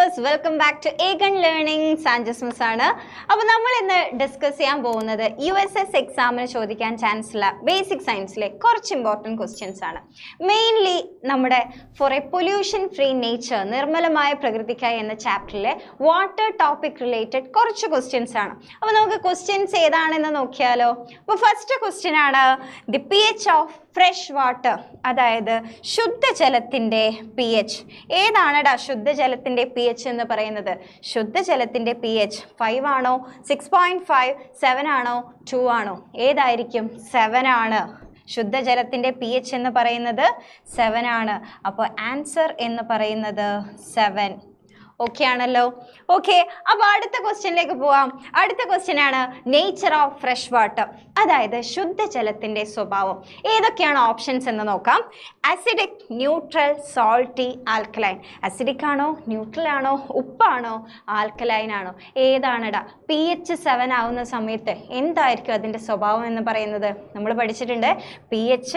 viewers, welcome back to Aegon Learning. Sanjus Miss ആണ്. അപ്പോൾ നമ്മൾ ഇന്ന് ഡിസ്കസ് ചെയ്യാൻ പോകുന്നത് USS എക്സാമിന് ചോദിക്കാൻ ചാൻസ് ഉള്ള ബേസിക് സയൻസിലെ കുറച്ച് ഇമ്പോർട്ടൻറ്റ് ക്വസ്റ്റ്യൻസ് ആണ്. മെയിൻലി നമ്മുടെ for a pollution free nature നിർമ്മലമായ പ്രകൃതിക്കായി എന്ന ചാപ്റ്ററിലെ വാട്ടർ ടോപ്പിക് റിലേറ്റഡ് കുറച്ച് ക്വസ്റ്റ്യൻസ് ആണ്. അപ്പോൾ നമുക്ക് ക്വസ്റ്റ്യൻസ് ഏതാണെന്ന് നോക്കിയാലോ. അപ്പോൾ ഫസ്റ്റ് ക്വസ്റ്റ്യൻ ആണ് the pH of fresh water, അതായത് ശുദ്ധജലത്തിൻ്റെ pH. ഏതാണെടാ ശുദ്ധജലത്തിൻ്റെ pH എന്ന് പറയുന്നത്? ശുദ്ധജലത്തിൻ്റെ pH 5 ആണോ, 6.5, 7 ആണോ, 2 ആണോ? ഏതായിരിക്കും? 7 ആണ്. ശുദ്ധജലത്തിൻ്റെ pH എന്ന് പറയുന്നത് 7 ആണ്. അപ്പോൾ ആൻസർ എന്ന് പറയുന്നത് 7. ഓക്കെ ആണല്ലോ. ഓക്കെ, അപ്പോൾ അടുത്ത ക്വസ്റ്റ്യനിലേക്ക് പോവാം. അടുത്ത ക്വസ്റ്റ്യൻ ആണ് നേച്ചർ ഓഫ് ഫ്രഷ് വാട്ടർ, അതായത് ശുദ്ധജലത്തിൻ്റെ സ്വഭാവം. ഏതൊക്കെയാണ് ഓപ്ഷൻസ് എന്ന് നോക്കാം. Acidic, neutral, salty, alkaline. Acidic ആണോ, ന്യൂട്രൽ ആണോ, ഉപ്പാണോ, ആൽക്കലൈൻ ആണോ? ഏതാണെടാ? pH 7 ആവുന്ന സമയത്ത് എന്തായിരിക്കും അതിൻ്റെ സ്വഭാവം എന്ന് പറയുന്നത്? നമ്മൾ പഠിച്ചിട്ടുണ്ട്. pH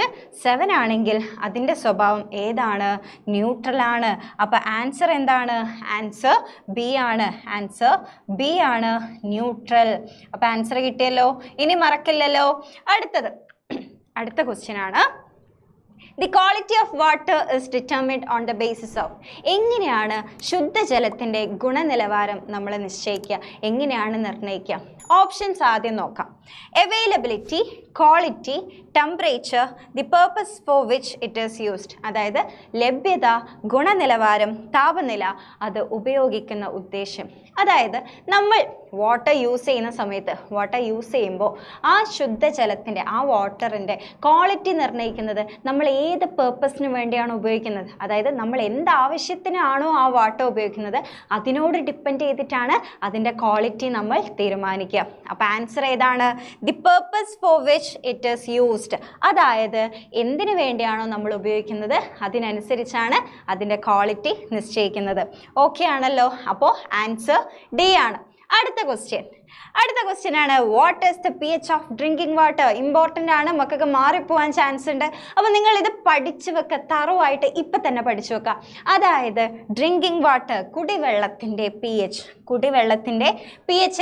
7 ആണെങ്കിൽ അതിൻ്റെ സ്വഭാവം ഏതാണ്? ന്യൂട്രൽ ആണ്. അപ്പോൾ ആൻസർ എന്താണ്? ആൻസർ ബി ആണ്. ആൻസർ ബി ആണ്, ന്യൂട്രൽ. അപ്പോൾ ആൻസർ കിട്ടിയല്ലോ, ഇനി മറക്കില്ലല്ലോ. അടുത്ത ക്വസ്റ്റ്യൻ ആണ് the quality of water is determined on the basis of. എങ്ങനെയാണ് ശുദ്ധജലത്തിൻ്റെ ഗുണനിലവാരം നമ്മൾ നിശ്ചയിക്കുക? എങ്ങനെയാണ് നിർണ്ണയിക്കുക? ഓപ്ഷൻസ് ആദ്യം നോക്കാം. Availability, quality, temperature, the purpose four which it is used. അതായത് ലഭ്യത, ഗുണനിലവാരം, താപനില, അത് ഉപയോഗിക്കുന്ന ഉദ്ദേശ്യം. അതായത് നമ്മൾ വാട്ടർ യൂസ് ചെയ്യുന്ന സമയത്ത്, വാട്ടർ യൂസ് ചെയ്യുമ്പോൾ ആ ശുദ്ധജലത്തിൻ്റെ, ആ വാട്ടറിൻ്റെ ക്വാളിറ്റി നിർണ്ണയിക്കുന്നത് നമ്മൾ ഏത് പേർപ്പസിന് വേണ്ടിയാണ് ഉപയോഗിക്കുന്നത്. അതായത് നമ്മൾ എന്താവശ്യത്തിനാണോ ആ വാട്ടർ ഉപയോഗിക്കുന്നത് അതിനോട് ഡിപ്പെൻഡ് ചെയ്തിട്ടാണ് അതിൻ്റെ ക്വാളിറ്റി നമ്മൾ തീരുമാനിക്കുക. അപ്പോൾ ആൻസർ ഏതാണ്? The purpose four which it is used. അതായത് എന്തിനു വേണ്ടിയാണോ നമ്മൾ ഉപയോഗിക്കുന്നത് അതിനനുസരിച്ചാണ് അതിൻ്റെ ക്വാളിറ്റി നിശ്ചയിക്കുന്നത്. ഓക്കെ ആണല്ലോ. അപ്പോൾ ആൻസർ ഡി ആണ്. അടുത്ത ക്വസ്റ്റ്യൻ ആണ് what is the pH of drinking water. Important ആണ്, മക്കൾക്ക് മാറിപ്പോവാൻ ചാൻസ് ഉണ്ട്. അപ്പോൾ നിങ്ങൾ ഇത് പഠിച്ചു വെക്കുക, തറവായിട്ട് ഇപ്പം തന്നെ പഠിച്ചു വെക്കുക. അതായത് ഡ്രിങ്കിങ് വാട്ടർ, കുടിവെള്ളത്തിൻ്റെ pH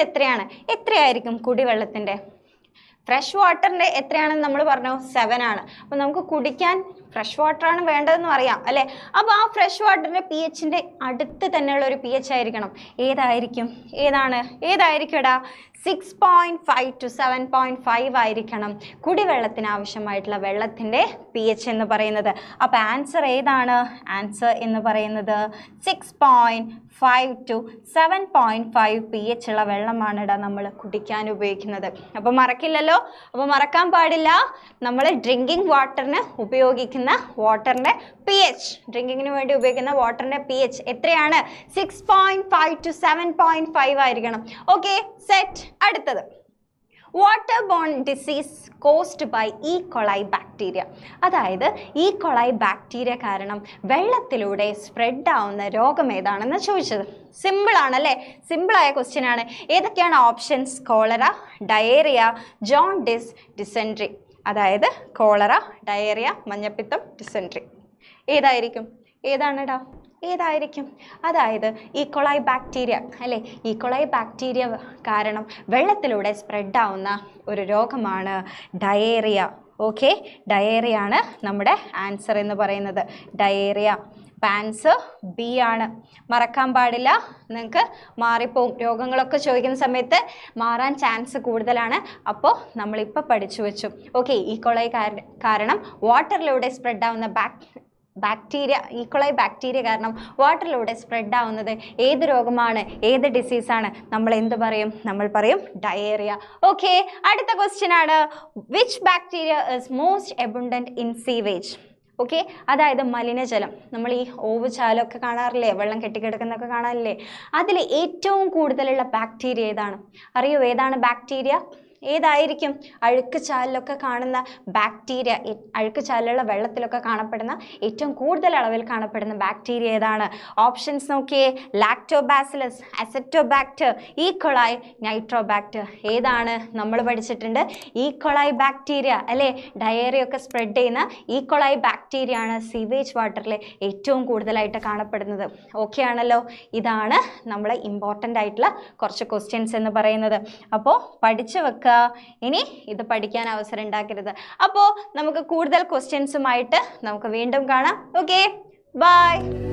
എത്രയായിരിക്കും കുടിവെള്ളത്തിൻ്റെ? ഫ്രഷ് വാട്ടറിൻ്റെ എത്രയാണെന്ന് നമ്മൾ പറഞ്ഞു? 7 ആണ്. അപ്പോൾ നമുക്ക് കുടിക്കാൻ ഫ്രഷ് വാട്ടറാണ് വേണ്ടതെന്ന് അറിയാം അല്ലേ? അപ്പോൾ ആ ഫ്രഷ് വാട്ടറിൻ്റെ pHൻ്റെ അടുത്ത് തന്നെയുള്ള ഒരു pH ആയിരിക്കണം. ഏതായിരിക്കും എടാ? 6.5 to 7.5 ആയിരിക്കണം കുടിവെള്ളത്തിന് ആവശ്യമായിട്ടുള്ള വെള്ളത്തിൻ്റെ pH എന്ന് പറയുന്നത്. അപ്പോൾ ആൻസർ ഏതാണ്? ആൻസർ എന്ന് പറയുന്നത് 6.5 to 7.5 pH ഉള്ള വെള്ളമാണ് ഇടാ നമ്മൾ കുടിക്കാൻ ഉപയോഗിക്കുന്നത്. അപ്പോൾ മറക്കില്ലല്ലോ. അപ്പോൾ മറക്കാൻ പാടില്ല, നമ്മൾ ഡ്രിങ്കിങ് വാട്ടറിന് ഉപയോഗിക്കുന്ന വാട്ടറിൻ്റെ pH, ഡ്രിങ്കിങ്ങിന് വേണ്ടി ഉപയോഗിക്കുന്ന വാട്ടറിൻ്റെ pH എത്രയാണ്? 6.5 to 7.5 ആയിരിക്കണം. Okay, set. അടുത്തത് water borne disease caused by E. coli bacteria. അതായത് E. coli ബാക്ടീരിയ കാരണം വെള്ളത്തിലൂടെ സ്പ്രെഡ് ആവുന്ന രോഗം ഏതാണെന്ന് ചോദിച്ചത്. സിമ്പിൾ ആണല്ലേ? സിമ്പിളായ ക്വസ്റ്റ്യൻ ആണ്. ഏതൊക്കെയാണ് options? Cholera, diarrhoea, jaundice, dysentery. അതായത് കോളറ, ഡയേറിയ, മഞ്ഞപ്പിത്തം, ഡിസെൻട്രി. ഏതാണെടാ? അതായത് E. coli ബാക്ടീരിയ അല്ലേ? E. coli ബാക്ടീരിയ കാരണം വെള്ളത്തിലൂടെ സ്പ്രെഡ് ആവുന്ന ഒരു രോഗമാണ് ഡയേറിയ. ഓക്കെ, ഡയേറിയ ആണ് നമ്മുടെ ആൻസർ എന്ന് പറയുന്നത്. ഡയേറിയ. ആൻസർ ബി ആണ്. മറക്കാൻ പാടില്ല, നിങ്ങൾക്ക് മാറിപ്പോവും. രോഗങ്ങളൊക്കെ ചോദിക്കുന്ന സമയത്ത് മാറാൻ ചാൻസ് കൂടുതലാണ്. അപ്പോൾ നമ്മളിപ്പോൾ പഠിച്ചു വെച്ചു. Okay, E. coli കാരണം വാട്ടറിലൂടെ സ്പ്രെഡ് ആവുന്ന ബാക്ടീരിയ, E. coli ബാക്ടീരിയ കാരണം വാട്ടറിലൂടെ സ്പ്രെഡ് ആവുന്നത് ഏത് രോഗമാണ്, ഏത് ഡിസീസാണ്? നമ്മൾ എന്ത് പറയും? നമ്മൾ പറയും ഡയേറിയ. ഓക്കെ, അടുത്ത ക്വസ്റ്റ്യൻ ആണ് which bacteria is most abundant in sewage. Okay, അതായത് മലിനജലം. നമ്മൾ ഈ ഓവുചാലമൊക്കെ കാണാറില്ലേ, വെള്ളം കെട്ടിക്കിടക്കുന്നൊക്കെ കാണാറില്ലേ? അതിൽ ഏറ്റവും കൂടുതലുള്ള ബാക്ടീരിയ ഏതാണ്? അറിയോ? ഏതാണ് ബാക്ടീരിയ? ഏതായിരിക്കും? അഴുക്ക് ചാലിലൊക്കെ കാണുന്ന ബാക്ടീരിയ, അഴുക്ക് ചാലിലുള്ള വെള്ളത്തിലൊക്കെ കാണപ്പെടുന്ന ഏറ്റവും കൂടുതൽ അളവിൽ കാണപ്പെടുന്ന ബാക്ടീരിയ ഏതാണ്? ഓപ്ഷൻസ് നോക്കിയേ. Lactobacillus, acetobacter, E coli, nitrobacter. ഏതാണ്? നമ്മൾ പഠിച്ചിട്ടുണ്ട് ഈക്കോളായി ബാക്ടീരിയ അല്ലേ? ഡയേറിയ ഒക്കെ സ്പ്രെഡ് ചെയ്യുന്ന ഈക്കോളായി ബാക്ടീരിയ ആണ് സീവേജ് വാട്ടറിൽ ഏറ്റവും കൂടുതലായിട്ട് കാണപ്പെടുന്നത്. ഓക്കെ ആണല്ലോ? ഇതാണ് നമ്മളെ ഇമ്പോർട്ടൻ്റ് ആയിട്ടുള്ള കുറച്ച് ക്വസ്റ്റ്യൻസ് എന്ന് പറയുന്നത്. അപ്പോൾ പഠിച്ചു വെക്കുക, ഇനി ഇത് പഠിക്കാൻ അവസരം ഉണ്ടാക്കരുത്. അപ്പോൾ നമുക്ക് കൂടുതൽ ക്വസ്റ്റ്യൻസുമായിട്ട് നമുക്ക് വീണ്ടും കാണാം. Okay, by.